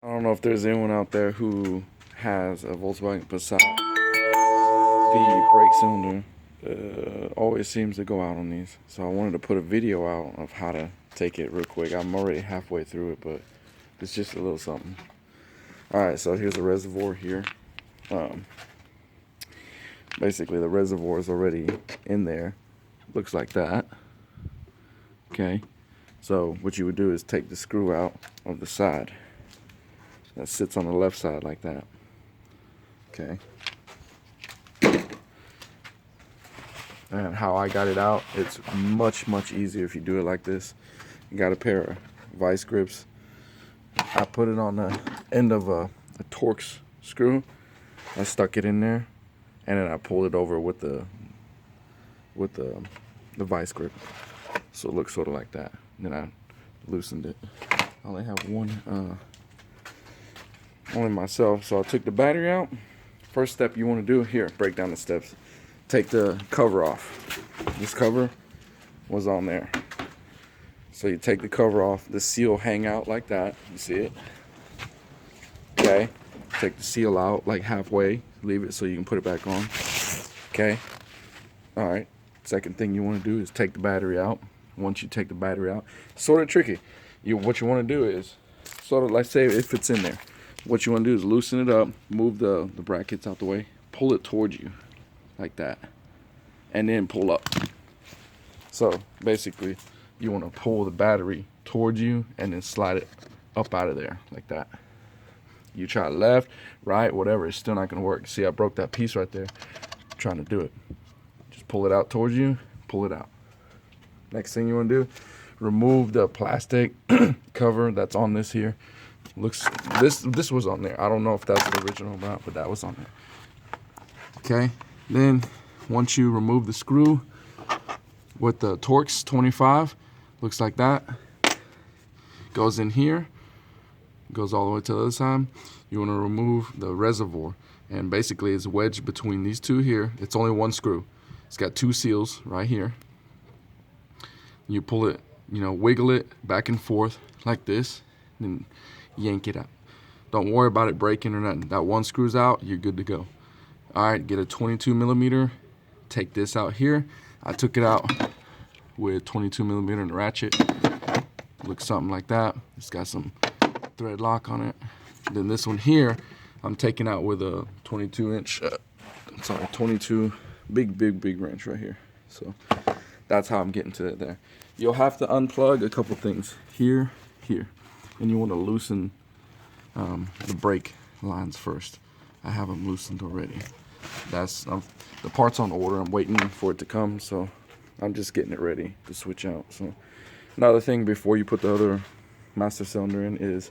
I don't know if there's anyone out there who has a Volkswagen Passat. The brake cylinder always seems to go out on these. So I wanted to put a video out of how to take it real quick. I'm already halfway through it, but it's just a little something. Alright, so here's the reservoir here. Basically the reservoir is already in there. Looks like that. Okay. So what you would do is take the screw out of the side. That sits on the left side like that. Okay. And how I got it out, it's much easier if you do it like this. You got a pair of vice grips. I put it on the end of a Torx screw. I stuck it in there, and then I pulled it over with the vice grip, so it looks sort of like that. And then I loosened it. I only have one, only myself. So I took the battery out. First step you want to do here, break down the steps. Take the cover off. This cover was on there. So you take the cover off. The seal hang out like that. You see it? Okay. Take the seal out like halfway. Leave it so you can put it back on. Okay. Alright. Second thing you want to do is take the battery out. Once you take the battery out, sort of tricky. What you want to do is sort of, let's say if it's in there, what you want to do is loosen it up, move the brackets out the way, pull it towards you like that, and then pull up. So basically you want to pull the battery towards you and then slide it up out of there like that. You try left, right, whatever, it's still not going to work. See, I broke that piece right there trying to do it. Just pull it out towards you, pull it out. Next thing you want to do, remove the plastic cover that's on this here. This was on there. I don't know if that's the original or not, but that was on there. Okay, then once you remove the screw with the Torx 25, looks like that. Goes in here, goes all the way to the other side. You want to remove the reservoir, and basically it's wedged between these two here. It's only one screw. It's got two seals right here. You pull it, wiggle it back and forth like this, and yank it out. Don't worry about it breaking or nothing. That one screw's out, you're good to go. Alright, get a 22 millimeter, take this out here. I took it out with 22 millimeter and a ratchet. Looks something like that. It's got some thread lock on it. Then this one here, I'm taking out with a 22 big wrench right here. So that's how I'm getting to it there. You'll have to unplug a couple things here, and you want to loosen the brake lines first. I have them loosened already. That's the part's on order. I'm waiting for it to come, so I'm just getting it ready to switch out. So another thing before you put the other master cylinder in is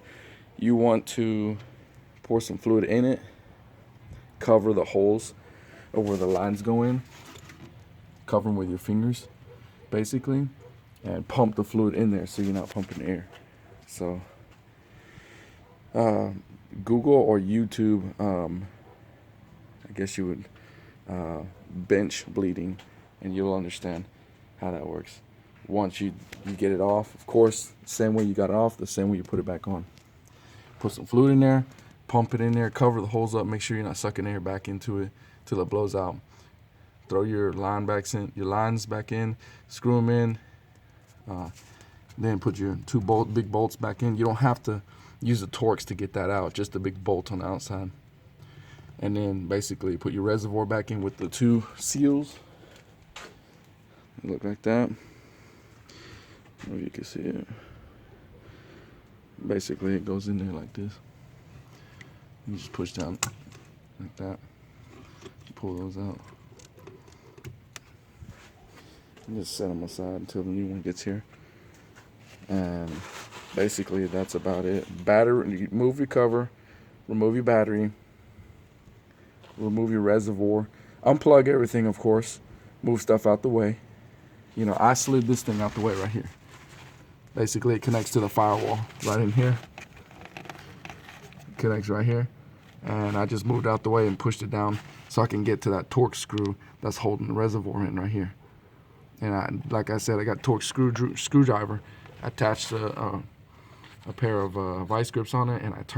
you want to pour some fluid in it, cover the holes of where the lines go in, cover them with your fingers basically, and pump the fluid in there so you're not pumping air. So Google or YouTube, I guess you would bench bleeding, and you'll understand how that works. Once you get it off, of course, same way you got it off, the same way you put it back on. Put some fluid in there, pump it in there, cover the holes up, make sure you're not sucking air back into it till it blows out. Throw your lines back in, screw them in, then put your big bolts back in. You don't have to use the Torx to get that out, just the big bolt on the outside. And then basically put your reservoir back in with the two seals. Look like that. I don't know if you can see it. Basically it goes in there like this. You just push down like that. Pull those out. And just set them aside until the new one gets here. And basically that's about it. Battery, move your cover, remove your battery, remove your reservoir, unplug everything, of course, move stuff out the way. I slid this thing out the way right here. Basically it connects to the firewall right in here. It connects right here. And I just moved out the way and pushed it down so I can get to that Torx screw that's holding the reservoir in right here. And like I said, I got Torx screwdriver attached to a pair of vice grips on it, and I turned